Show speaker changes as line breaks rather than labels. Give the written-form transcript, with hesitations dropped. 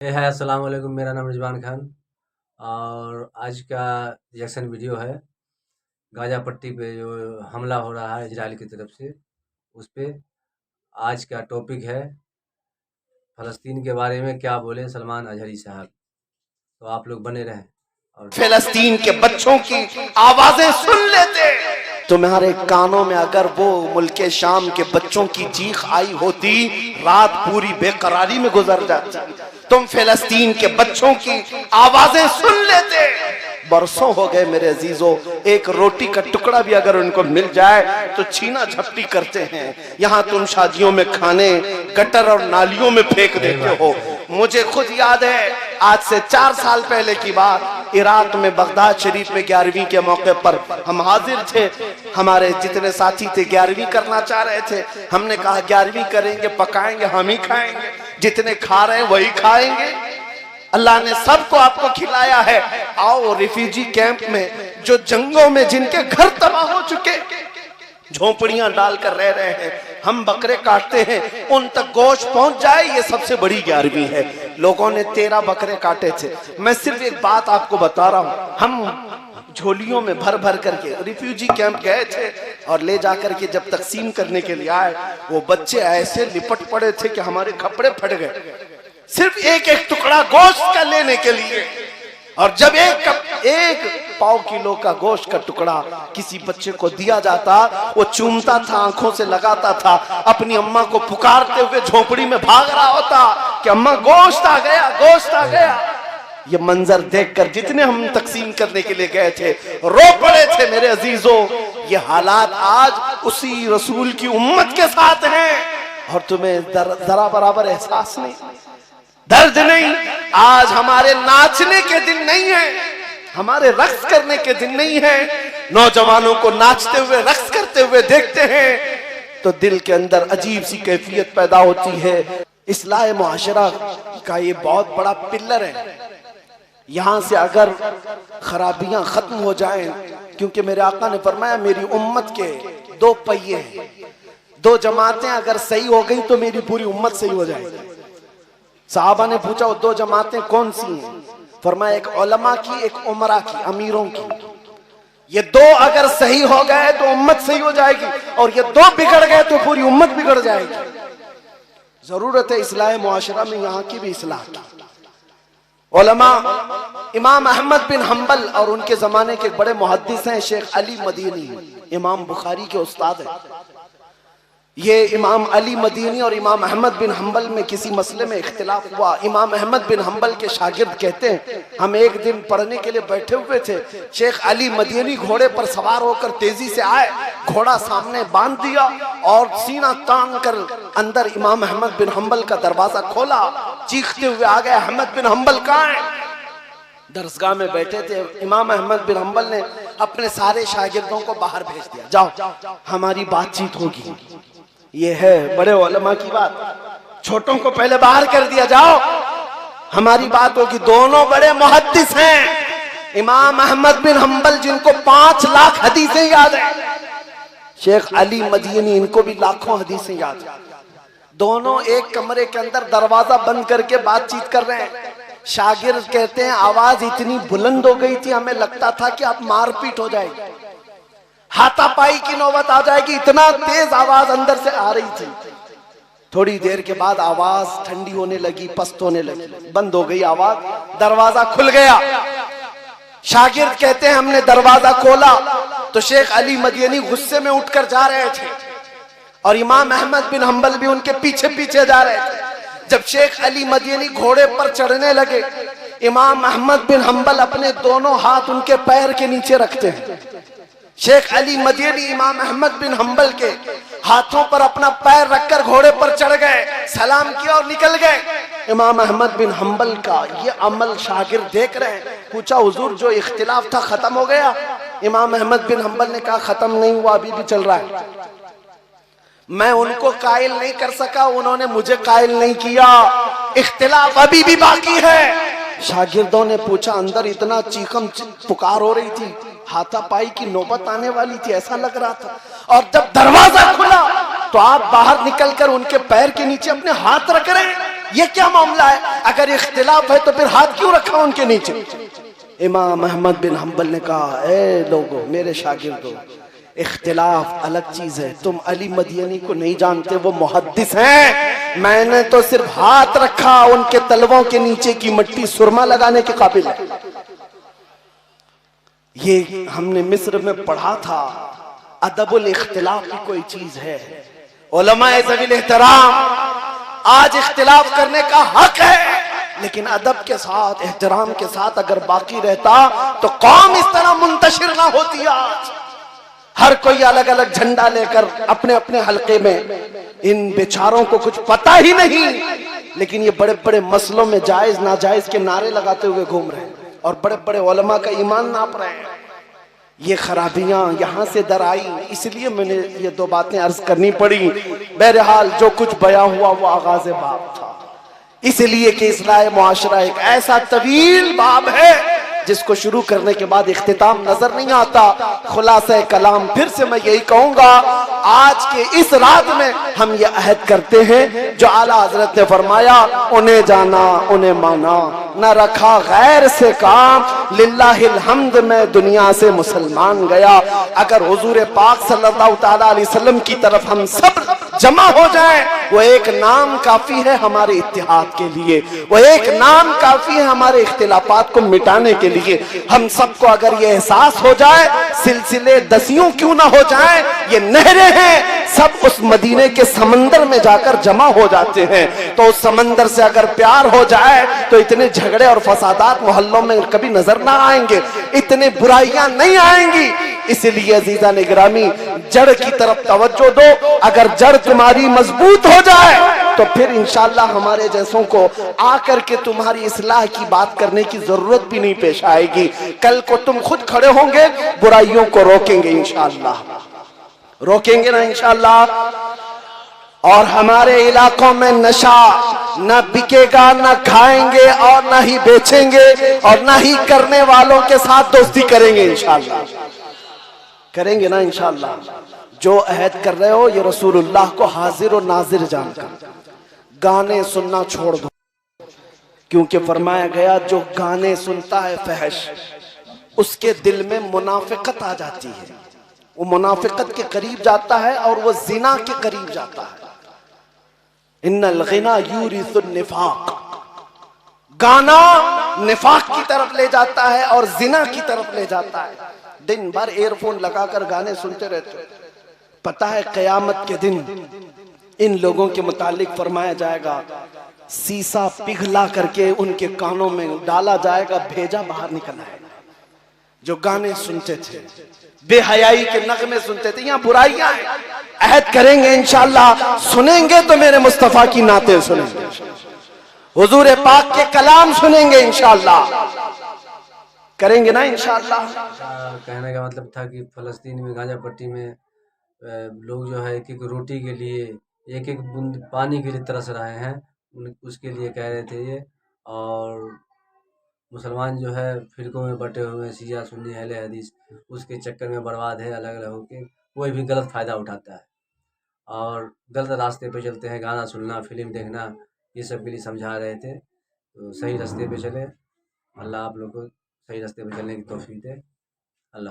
अस्सलाम वालेकुम। मेरा नाम रिजवान खान और आज का रिएक्शन वीडियो है गाजा पट्टी पे जो हमला हो रहा है इजराइल की तरफ से, उस पे आज का टॉपिक है फ़लस्तीन के बारे में क्या बोले सलमान अजहरी साहब। तो आप लोग बने रहें और
फिलिस्तीन के बच्चों की आवाजें सुन लेते। तुम्हारे कानों में अगर वो मुल्क शाम के बच्चों की चीख आई होती, रात पूरी बेकरारी में गुजर जाती। तुम फिलिस्तीन के बच्चों की आवाजें सुन लेते। बरसों हो गए मेरे अजीजों, एक रोटी का टुकड़ा भी अगर उनको मिल जाए तो छीना झपटी करते हैं। यहाँ तुम शादियों में खाने गटर और नालियों में फेंक देते हो। मुझे खुद याद है, आज से 4 साल पहले की बात, इराक में बगदाद शरीफ में 11वीं के मौके पर हम हाजिर थे। हमारे जितने साथी थे 11वीं करना चाह रहे थे। हमने कहा 11वीं करेंगे, पकाएंगे, हम ही खाएंगे, जितने खा रहे हैं वही खाएंगे। अल्लाह ने सबको आपको खिलाया है। आओ रिफ्यूजी कैंप में जो जंगों में जिनके घर तबाह हो चुके, झोपड़ियां डालकर रह रहे हैं, हम बकरे काटते हैं, उन तक गोश्त पहुंच जाए, ये सबसे बड़ी 11वीं है। लोगों ने 13 बकरे काटे थे। मैं सिर्फ एक बात आपको बता रहा हूं, हम झोलियों में भर भर करके रिफ्यूजी कैंप गए थे और ले जाकर के जब तकसीम करने के लिए आए, वो बच्चे ऐसे लिपट पड़े थे कि हमारे कपड़े फट गए, सिर्फ एक एक टुकड़ा गोश्त का लेने के लिए। और जब एक पाव किलो का गोश्त का टुकड़ा किसी बच्चे को दिया जाता, वो चूमता था, आंखों से लगाता था, अपनी अम्मा को पुकारते हुए झोपड़ी में भाग रहा होता कि अम्मा गोश्त आ गया, गोश्त आ गया। ये मंजर देखकर जितने हम तकसीम करने के लिए गए थे रो पड़े थे मेरे अजीजों। ये हालात आज उसी रसूल की उम्मत के साथ हैं और तुम्हें जरा बराबर एहसास नहीं, दर्द नहीं। आज हमारे नाचने के दिन नहीं है, हमारे रक्स करने के दिन नहीं है। नौजवानों को नाचते हुए रक्स करते हुए देखते हैं तो दिल के अंदर अजीब सी कैफियत पैदा होती है। इस्लाह मुआशरा का ये बहुत बड़ा पिल्लर है। यहां से अगर खराबियां खत्म हो जाएं, क्योंकि मेरे आका ने फरमाया मेरी उम्मत के 2 पहिए हैं, 2 जमातें अगर सही हो गई तो मेरी पूरी उम्मत सही हो जाएगी। साहबा ने पूछा वो 2 जमातें कौन सी हैं? फरमाया एक उलमा की, एक उमरा की, अमीरों की। ये 2 अगर सही हो गए तो उम्मत सही हो जाएगी, और ये 2 बिगड़ गए तो पूरी उम्मत बिगड़ जाएगी। जरूरत है इस्लाह मुआशरा में यहाँ की भी इस्लाह की। उलमा इमाम अहमद बिन हंबल और उनके जमाने के बड़े मुहद्दिस हैं शेख अली मदीनी, इमाम बुखारी के उस्ताद हैं। ये इमाम अली मदीनी और इमाम अहमद बिन हंबल में किसी मसले में इख्तिलाफ हुआ। इमाम अहमद बिन हंबल के शागिर्द कहते हैं हम एक दिन पढ़ने के लिए बैठे हुए थे, शेख अली मदीनी घोड़े पर सवार होकर तेजी से आए, घोड़ा सामने बांध दिया और सीना तान कर अंदर इमाम अहमद बिन हंबल का दरवाजा खोला। चीखते हुए आ गए, अहमद बिन हंबल कहाँ है? दरसगाह में बैठे थे। इमाम अहमद बिन हंबल ने अपने सारे शागिर्दों को बाहर भेज दिया, जाओ हमारी बातचीत होगी। ये है बड़े उलमा की बात। छोटों को पहले बाहर कर दिया, जाओ हमारी बात होगी। दोनों बड़े मुहद्दिस हैं। इमाम अहमद बिन हंबल जिनको 5 लाख हदीसें याद है, शेख अली मदीनी इनको भी लाखों हदीसें याद है। दोनों एक कमरे के अंदर दरवाजा बंद करके बातचीत कर रहे हैं। शागिर्द कहते हैं आवाज इतनी बुलंद हो गई थी हमें लगता था कि अब मारपीट हो जाएगी, हाथापाई की नौबत आ जाएगी, इतना तेज आवाज अंदर से आ रही थी। थोड़ी देर के बाद आवाज ठंडी होने लगी, पस्त होने लगी, बंद हो गई आवाज, दरवाजा खुल गया। शागिर्द कहते हैं हमने दरवाजा खोला तो शेख अली मदीनी गुस्से में उठकर जा रहे थे और इमाम अहमद बिन हंबल भी उनके पीछे पीछे जा रहे थे। जब शेख अली मदीनी घोड़े पर चढ़ने लगे, इमाम अहमद बिन हंबल अपने दोनों हाथ उनके पैर के नीचे रखते हैं। शेख अली मदीनी इमाम अहमद बिन हंबल के हाथों पर अपना पैर रखकर घोड़े पर चढ़ गए, सलाम किया और निकल गए। इमाम अहमद बिन हंबल का ये अमल शागिर्द देख रहे हैं। पूछा हुजूर जो इख्तिलाफ था खत्म हो गया? इमाम अहमद बिन हंबल ने कहा खत्म नहीं हुआ, अभी भी चल रहा है। मैं उनको कायल नहीं कर सका, उन्होंने मुझे कायल नहीं किया, इख्तिलाफ अभी भी बाकी है। शागिर्दों ने पूछा अंदर इतना चीखम पुकार हो रही थी, हाथापाई की नौबत आने वाली थी ऐसा लग रहा था, और जब दरवाजा खुला तो आप बाहर निकलकर उनके पैर के नीचे अपने हाथ रख रहे हैं। یہ کیا معاملہ ہے؟ اگر اختلاف ہے تو پھر ہاتھ کیوں رکھا ان کے نیچے؟ امام احمد بن حنبل نے کہا اے لوگو میرے شاگردو، اختلاف الگ چیز ہے، تم علی مدینی کو نہیں جانتے، وہ محدث ہیں، میں نے تو صرف ہاتھ رکھا، ان کے تلووں کے نیچے کی مٹی سرما لگانے کے قابل ہے۔ یہ ہم نے مصر میں پڑھا تھا، ادب الاختلاف کی کوئی چیز ہے۔ علماء ذوی الاحترام، آج اختلاف کرنے کا حق ہے، لیکن ادب کے ساتھ، احترام کے ساتھ اگر باقی رہتا تو قوم اس طرح منتشر نہ ہوتی۔ آج ہر کوئی الگ الگ جھنڈا لے کر اپنے اپنے حلقے میں، ان بیچاروں کو کچھ پتہ ہی نہیں، لیکن یہ بڑے بڑے مسئلوں میں جائز ناجائز کے نعرے لگاتے ہوئے گھوم رہے ہیں اور بڑے بڑے علماء کا ایمان ناپ رہے ہیں۔ یہ خرابیاں یہاں سے در آئی، اس لیے میں نے یہ دو باتیں عرض کرنی پڑی۔ بہرحال جو کچھ بیان ہوا وہ آغاز باب تھا، اس لیے کہ اصلاح معاشرہ ایک ایسا طویل باب ہے جس کو شروع کرنے کے بعد اختتام نظر نہیں آتا۔ خلاصہ کلام پھر سے میں یہی کہوں گا، آج کے اس رات میں ہم یہ عہد کرتے ہیں جو اعلیٰ حضرت نے فرمایا، انہیں جانا انہیں مانا، نہ رکھا غیر سے کام، للہ الحمد میں دنیا سے مسلمان گیا۔ اگر حضور پاک صلی اللہ تعالیٰ علیہ وسلم کی طرف ہم سب جمع ہو جائیں، وہ ایک نام کافی ہے ہمارے اتحاد کے لیے، وہ ایک نام کافی ہے ہمارے اختلافات کو مٹانے کے لیے۔ ہم سب کو اگر یہ احساس ہو جائے، سلسلے دسیوں کیوں نہ ہو جائیں، یہ نہریں ہیں، سب اس مدینے کے سمندر میں جا کر جمع ہو جاتے ہیں، تو اس سمندر سے اگر پیار ہو جائے تو اتنے جھگڑے اور فسادات محلوں میں کبھی نظر نہ آئیں گے، اتنے برائیاں نہیں آئیں گی۔ اس لیے عزیزان گرامی، جڑ کی طرف توجہ دو، اگر جڑ تمہاری مضبوط ہو جائے تو پھر انشاءاللہ ہمارے جیسوں کو آ کر کے تمہاری اصلاح کی بات کرنے کی ضرورت بھی نہیں پیش آئے گی۔ کل کو تم خود کھڑے ہوں گے، برائیوں کو روکیں گے انشاءاللہ، روکیں گے نا انشاءاللہ۔ اور ہمارے علاقوں میں نشہ نہ بکے گا، نہ کھائیں گے اور نہ ہی بیچیں گے، اور نہ ہی کرنے والوں کے ساتھ دوستی کریں گے انشاءاللہ، کریں گے نا انشاءاللہ۔ جو عہد کر رہے ہو یہ رسول اللہ کو حاضر و ناظر جان کر، گانے سننا چھوڑ دو، کیونکہ فرمایا گیا جو گانے سنتا ہے فحش، اس کے دل میں منافقت آ جاتی ہے، وہ منافقت کے قریب جاتا ہے اور وہ زنا کے قریب جاتا ہے۔ ان الغنا یورث النفاق، گانا نفاق کی طرف لے جاتا ہے اور زنا کی طرف لے جاتا ہے۔ دن بھر ایئر فون لگا کر گانے سنتے رہتے، پتہ ہے قیامت کے دن ان لوگوں کے متعلق فرمایا جائے گا، سیسا پگھلا کر کے ان کے کانوں میں ڈالا جائے گا، بھیجا باہر نکل آئے گا۔ جو گانے سنتے تھے، بے حیائی کے نغمے سنتے تھے، یہاں برائیاں ہیں، عہد کریں گے انشاءاللہ، سنیں گے تو میرے مصطفیٰ کی نعتیں سنیں گے، حضور پاک کے کلام سنیں گے انشاءاللہ، کریں گے نا انشاءاللہ۔
کہنے کا مطلب تھا کہ فلسطین میں گاجا پٹی میں لوگ جو ہے ایک ایک روٹی کے لیے، ایک ایک بوند پانی کے لیے ترس رہے ہیں، اس کے لیے کہہ رہے تھے یہ۔ اور مسلمان جو ہے فرقوں میں بٹے ہوئے ہیں، شیعہ سنی اہل حدیث، اس کے چکر میں برباد ہے، الگ الگ ہو کے کوئی بھی غلط فائدہ اٹھاتا ہے اور غلط راستے پہ چلتے ہیں۔ گانا سننا، فلم دیکھنا، یہ سب کے لیے سمجھا رہے تھے، تو صحیح راستے پہ چلے۔ اللہ آپ لوگ کو صحیح راستے پہ چلنے کی توفیق دے۔ اللہ